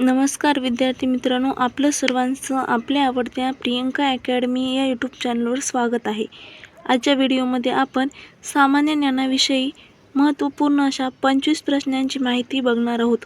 नमस्कार विद्यार्थी मित्रांनो, आपलं सर्वांचं आपल्या आवडत्या प्रियंका अकॅडमी या यूट्यूब चॅनलवर स्वागत आहे. आजच्या व्हिडिओमध्ये आपण सामान्य ज्ञानाविषयी महत्त्वपूर्ण अशा 25 प्रश्नांची माहिती बघणार आहोत.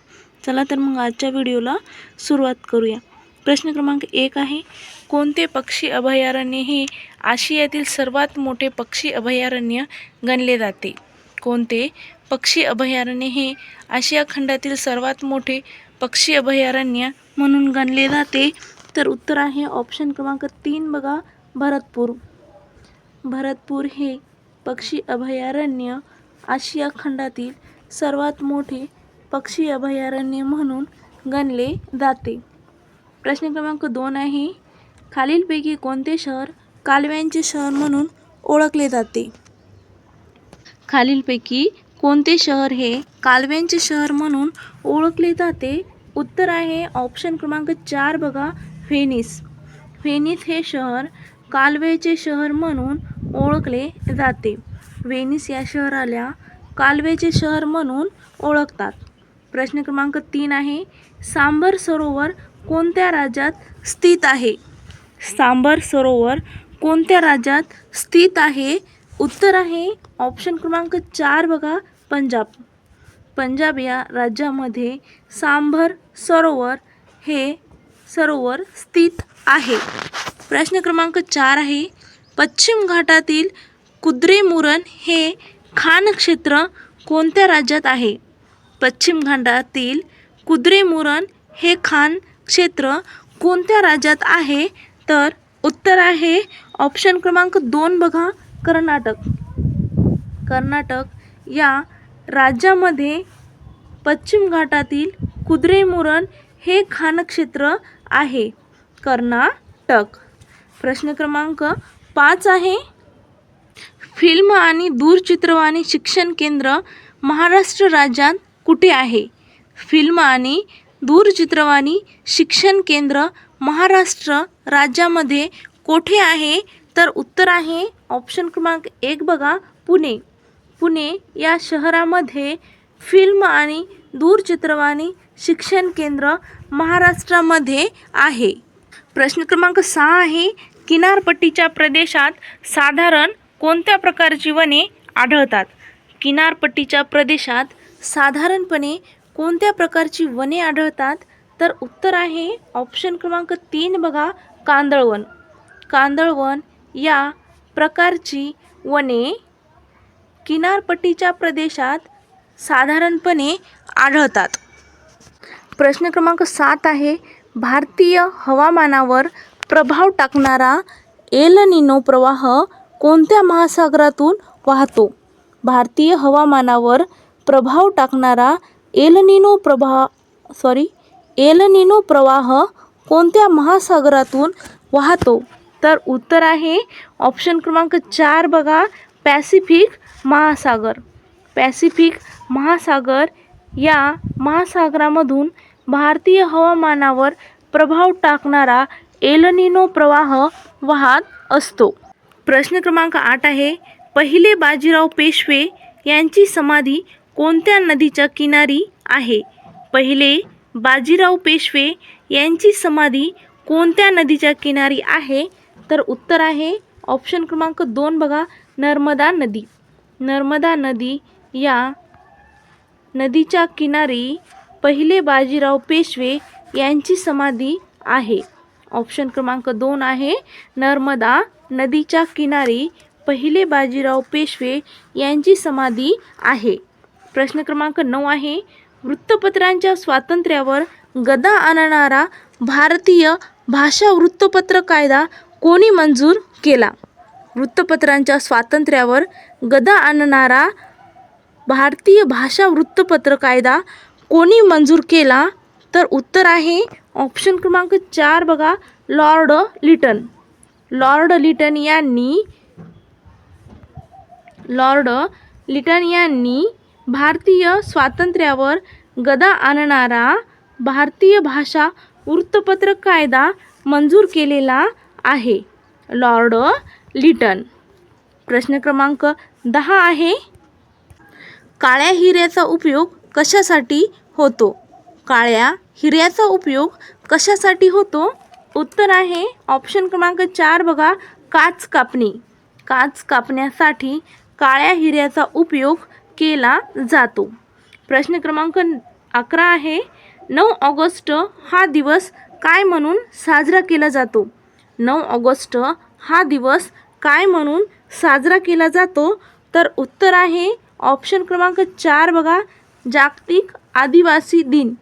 चला तर मग आजच्या व्हिडिओला सुरुवात करूया. प्रश्न क्रमांक 1 आहे, कोणते पक्षी अभयारण्य हे आशियातील सर्वात मोठे पक्षी अभयारण्य गणले जाते? कोणते पक्षी अभयारण्य हे आशिया खंडातील सर्वात मोठे पक्षी अभयारण्य म्हणून गणले जाते? तर उत्तर आहे ऑप्शन क्रमांक 3 बघा, भरतपूर. भरतपूर हे पक्षी अभयारण्य आशिया खंडातील सर्वात मोठे पक्षी अभयारण्य म्हणून गणले जाते. प्रश्न क्रमांक 2 आहे, खालीलपैकी कोणते शहर कालव्यांचे शहर म्हणून ओळखले जाते? खालीलपैकी कोणते शहर हे कालव्यांचे शहर म्हणून ओळखले जाते? उत्तर आहे ऑप्शन क्रमांक 4 बघा, व्हेनिस. व्हेनिस हे शहर कालव्याचे शहर म्हणून ओळखले जाते. व्हेनिस या शहराला कालव्याचे शहर म्हणून ओळखतात. प्रश्न क्रमांक 3 आहे, सांबर सरोवर कोणत्या राज्यात स्थित आहे? सांबर सरोवर कोणत्या राज्यात स्थित आहे? उत्तर आहे ऑप्शन क्रमांक 4 बघा, पंजाब. पंजाब या राज्यामध्ये सांबर सरोवर हे सरोवर स्थित आहे. प्रश्न क्रमांक 4 आहे, पश्चिम घाटातील कुद्रेमुरण हे खानक्षेत्र कोणत्या राज्यात आहे? पश्चिम घाटातील कुद्रेमुरण हे खानक्षेत्र कोणत्या राज्यात आहे? तर उत्तर आहे ऑप्शन क्रमांक 2 बघा, कर्नाटक. कर्नाटक या राज्यामध्ये पश्चिम घाटातील कुद्रेमुरण हे खानक्षेत्र आहे. कर्नाटक. प्रश्न क्रमांक 5 आहे, फिल्म आणि दूरचित्रवाणी शिक्षण केंद्र महाराष्ट्र राज्यात कुठे आहे? फिल्म आणि दूरचित्रवाणी शिक्षण केंद्र महाराष्ट्र राज्यामध्ये कोठे आहे? तर उत्तर आहे ऑप्शन क्रमांक 1 बघा, पुणे. पुणे या शहरामध्ये फिल्म आणि दूरचित्रवाणी शिक्षण केंद्र महाराष्ट्रामध्ये आहे. प्रश्न क्रमांक 6 आहे, किनारपट्टीच्या प्रदेशात साधारण कोणत्या प्रकारची वने आढळतात? किनारपट्टीच्या प्रदेशात साधारणपणे कोणत्या प्रकारची वने आढळतात? तर उत्तर आहे ऑप्शन क्रमांक 3 बघा, कांदळवन. कांदळवन या प्रकारची वने किनारपट्टीच्या प्रदेशात साधारणपणे आढळतात. प्रश्न क्रमांक 7 आहे, भारतीय हवामानावर प्रभाव टाकणारा एल निनो प्रवाह कोणत्या महासागरातून वाहतो? भारतीय हवामानावर प्रभाव टाकणारा एल निनो प्रवाह कोणत्या महासागरातून वाहतो? तर उत्तर आहे ऑप्शन क्रमांक 4 बघा, पॅसिफिक महासागर. पॅसिफिक महासागर या महासागरामधून भारतीय हवामानावर प्रभाव टाकणारा एल निनो प्रवाह वाहत असतो. प्रश्न क्रमांक 8 आहे, पहिले बाजीराव पेशवे यांची समाधी कोणत्या नदीच्या किनारी आहे? पहिले बाजीराव पेशवे यांची समाधी कोणत्या नदीच्या किनारी आहे? तर उत्तर आहे ऑप्शन क्रमांक 2 बघा, नर्मदा नदी. नर्मदा नदी या नदीच्या किनारी पहिले बाजीराव पेशवे यांची समाधी आहे. ऑप्शन क्रमांक 2 आहे नर्मदा नदीच्या किनारी पहिले बाजीराव पेशवे यांची समाधी आहे. प्रश्न क्रमांक 9 आहे, वृत्तपत्रांच्या स्वातंत्र्यावर गदा आणणारा भारतीय भाषा वृत्तपत्र कायदा कोणी मंजूर केला? वृत्तपत्रांच्या स्वातंत्र्यावर गदा आणणारा भारतीय भाषा वृत्तपत्र कायदा कोणी मंजूर केला? तर उत्तर आहे ऑप्शन क्रमांक 4 बघा, लॉर्ड लिटन. लॉर्ड लिटन यांनी भारतीय स्वातंत्र्यावर गदा आणणारा भारतीय भाषा वृत्तपत्र कायदा मंजूर केलेला आहे. Lord Lytton. प्रश्न क्रमांक 10 आहे, काळ्या हिऱ्याचा उपयोग कशासाठी होतो? काळ्या हिऱ्याचा उपयोग कशासाठी होतो? उत्तर आहे ऑप्शन क्रमांक 4 बघा, काच कापणी. काच कापण्यासाठी काळ्या हिऱ्याचा उपयोग केला जातो. प्रश्न क्रमांक 11 आहे, 9 ऑगस्ट हा दिवस काय म्हणून साजरा केला जातो? 9 ऑगस्ट हा दिवस काय म्हणून साजरा केला जातो? तर उत्तर आहे ऑप्शन क्रमांक 4 बघा, जागतिक आदिवासी दिन.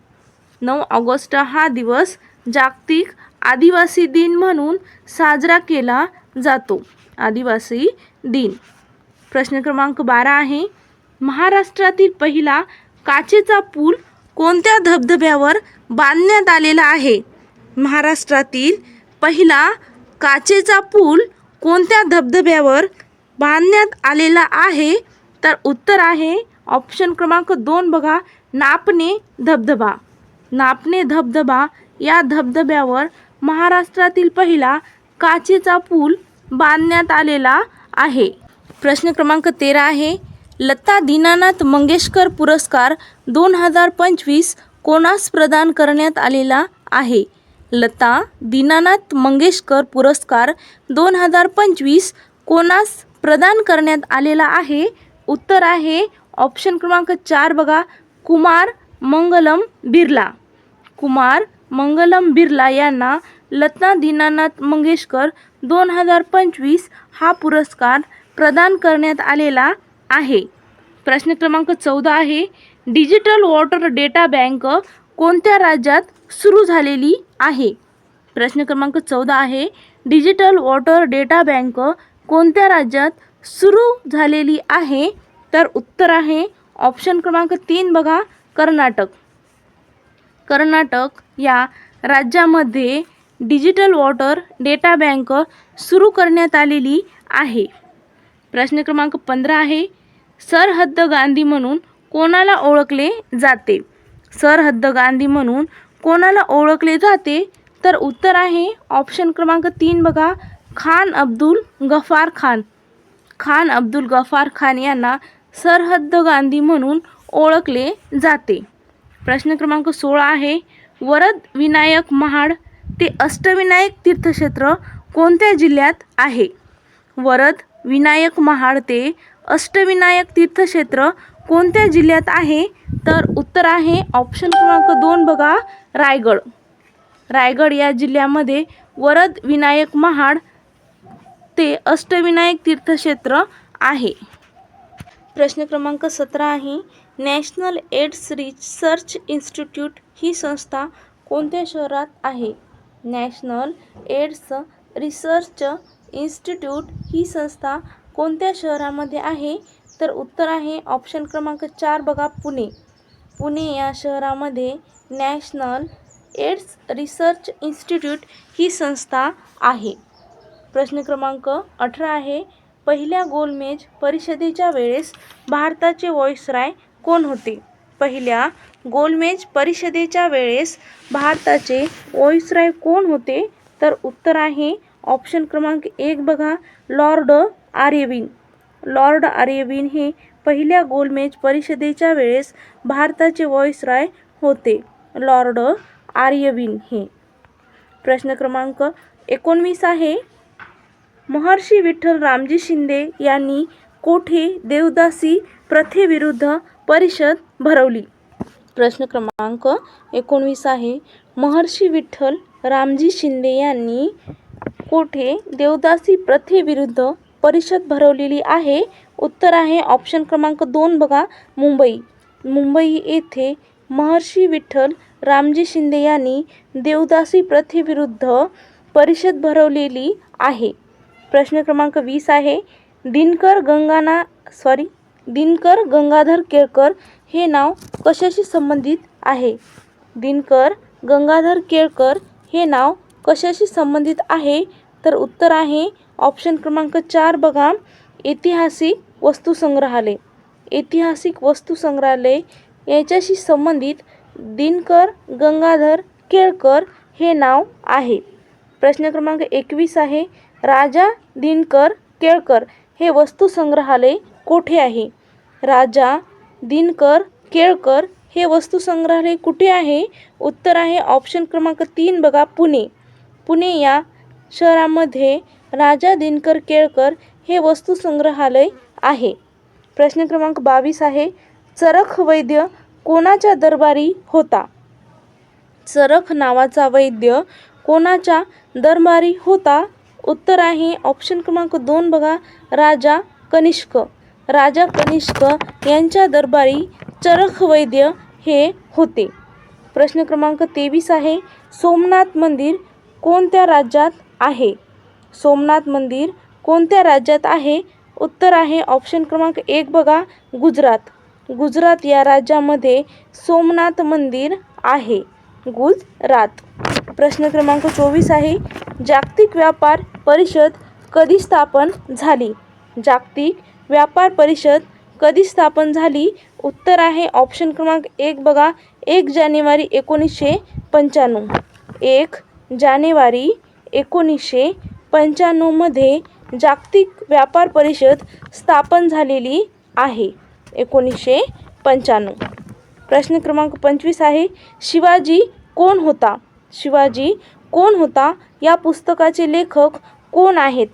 9 ऑगस्ट हा दिवस जागतिक आदिवासी दिन म्हणून साजरा केला जातो. आदिवासी दिन. प्रश्न क्रमांक 12 आहे, महाराष्ट्रातील पहिला काचेचा पूल कोणत्या धबधब्यावर बांधण्यात आलेला आहे? महाराष्ट्रातील पहिला काचेचा पूल कोणत्या धबधब्यावर बांधण्यात आलेला आहे? तर उत्तर आहे ऑप्शन क्रमांक 2 बघा, नापणे धबधबा. नापणे धबधबा या धबधब्यावर महाराष्ट्रातील पहिला काचेचा पूल बांधण्यात आलेला आहे. प्रश्न क्रमांक 13 आहे, लता दीनानाथ मंगेशकर पुरस्कार 2025 कोणास प्रदान करण्यात आलेला आहे? लता दीनानाथ मंगेशकर पुरस्कार 2025 कोणास प्रदान करण्यात आलेला आहे? उत्तर आहे ऑप्शन क्रमांक 4 बघा, कुमार मंगलम बिर्ला. कुमार मंगलम बिर्ला यांना लता दीनानाथ मंगेशकर 2025 हा पुरस्कार प्रदान करण्यात आलेला आहे. प्रश्न क्रमांक 14 आहे, डिजिटल वॉटर डेटा बँक कोणत्या राज्यात सुरू झालेली आहे? प्रश्न क्रमांक 14 आहे, डिजिटल वॉटर डेटा बँक कोणत्या राज्यात सुरू झालेली आहे? तर उत्तर आहे ऑप्शन क्रमांक 3 बघा, कर्नाटक. कर्नाटक या राज्यामध्ये डिजिटल वॉटर डेटा बँक सुरू करण्यात आलेली आहे. प्रश्न क्रमांक 15 आहे, सरहद्द गांधी म्हणून कोणाला ओळखले जाते? सरहद्द गांधी म्हणून कोणाला ओळखले जाते? तर उत्तर आहे ऑप्शन क्रमांक 3 बघा, खान अब्दुल गफार खान. खान अब्दुल गफार खान यांना सरहद्द गांधी म्हणून ओळखले जाते. प्रश्न क्रमांक 16 आहे, वरद विनायक महाड ते अष्टविनायक तीर्थक्षेत्र कोणत्या जिल्ह्यात आहे? वरद विनायक महाड ते अष्टविनायक तीर्थक्षेत्र कोणत्या जिल्ह्यात आहे? तर उत्तर आहे ऑप्शन क्रमांक 2 बघा, रायगड. रायगड या जिल्ह्यामध्ये वरद विनायक महाड ते अष्टविनायक तीर्थक्षेत्र आहे. प्रश्न क्रमांक 17 आहे, नॅशनल एड्स रिसर्च इन्स्टिट्यूट ही संस्था कोणत्या शहरात आहे? नॅशनल एड्स रिसर्च इन्स्टिट्यूट ही संस्था कोणत्या शहरामध्ये आहे? तर उत्तर आहे ऑप्शन क्रमांक 4 बघा, पुणे. पुणे या शहरामध्ये नॅशनल एड्स रिसर्च इन्स्टिट्यूट ही संस्था आहे. प्रश्न क्रमांक 18 आहे, पहिल्या गोलमेज परिषदेच्या वेळेस भारताचे व्हाईसरॉय कोण होते? पहिल्या गोलमेज परिषदेच्या वेळेस भारताचे व्हाईसरॉय कोण होते? तर उत्तर आहे ऑप्शन क्रमांक 1 बघा, लॉर्ड आर्यविन. लॉर्ड आर्यविन हे पहिल्या गोलमेज परिषदेच्या वेळेस भारताचे व्हाईसरॉय होते. लॉर्ड आर्यविन हे. प्रश्न क्रमांक 19 आहे, महर्षी विठ्ठल रामजी शिंदे यांनी कोठे देवदासी प्रथेविरुद्ध परिषद भरवली? प्रश्न क्रमांक 19 आहे, महर्षी विठ्ठल रामजी शिंदे यांनी कोठे देवदासी प्रथेविरुद्ध परिषद भरवलेली आहे? उत्तर आहे ऑप्शन क्रमांक 2 बघा, मुंबई. मुंबई येथे महर्षी विठ्ठल रामजी शिंदे यांनी देवदासी प्रथेविरुद्ध परिषद भरवलेली आहे. प्रश्न क्रमांक 20 आहे, दिनकर गंगाधर केळकर हे नाव कशाशी संबंधित आहे? दिनकर गंगाधर केळकर हे नाव कशाशी संबंधित आहे? तर उत्तर आहे ऑप्शन क्रमांक 4 बघा, ऐतिहासिक वस्तुसंग्रहालय. ऐतिहासिक वस्तुसंग्रहालय याच्याशी संबंधित दिनकर गंगाधर केळकर हे नाव आहे. प्रश्न क्रमांक 21 आहे, राजा दिनकर केळकर हे वस्तुसंग्रहालय कोठे आहे? राजा दिनकर केळकर हे वस्तुसंग्रहालय कुठे आहे? उत्तर आहे ऑप्शन क्रमांक 3 बघा, पुणे. पुणे या शहरामध्ये राजा दिनकर केळकर हे वस्तुसंग्रहालय आहे. प्रश्न क्रमांक 22 आहे, चरक वैद्य कोणाच्या दरबारी होता? चरक नावाचा वैद्य कोणाच्या दरबारी होता? उत्तर आहे ऑप्शन क्रमांक 2 बघा, राजा कनिष्क. राजा कनिष्क यांच्या दरबारी चरक वैद्य हे होते. प्रश्न क्रमांक 23 आहे, सोमनाथ मंदिर कोणत्या राज्यात आहे? सोमनाथ मंदिर कोणत्या राज्यात आहे? उत्तर आहे ऑप्शन क्रमांक 1 बघा, गुजरात. गुजरात या राज्यामध्ये सोमनाथ मंदिर आहे. गुजरात. प्रश्न क्रमांक 24 आहे, जागतिक व्यापार परिषद कधी स्थापन झाली? जागतिक व्यापार परिषद कधी स्थापन झाली? उत्तर आहे ऑप्शन क्रमांक 1 बघा, 1 जानेवारी 1995. 1 जानेवारी 1995 मध्ये जागतिक व्यापार परिषद स्थापन झालेली आहे. 1995. प्रश्न क्रमांक 25 आहे, शिवाजी कोण होता? शिवाजी कोण होता या पुस्तकाचे लेखक कोण आहेत?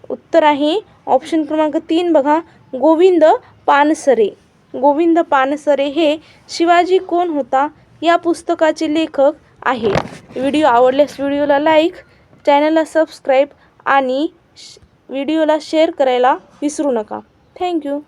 उत्तर आहे ऑप्शन क्रमांक 3 बघा, गोविंद पानसरे. गोविंद पानसरे हे शिवाजी कोण होता या पुस्तकाचे लेखक आहे. व्हिडिओ आवडल्यास व्हिडिओला लाईक, चॅनलला सबस्क्राईब आणि व्हिडिओला शेअर करायला विसरू नका. थँक्यू.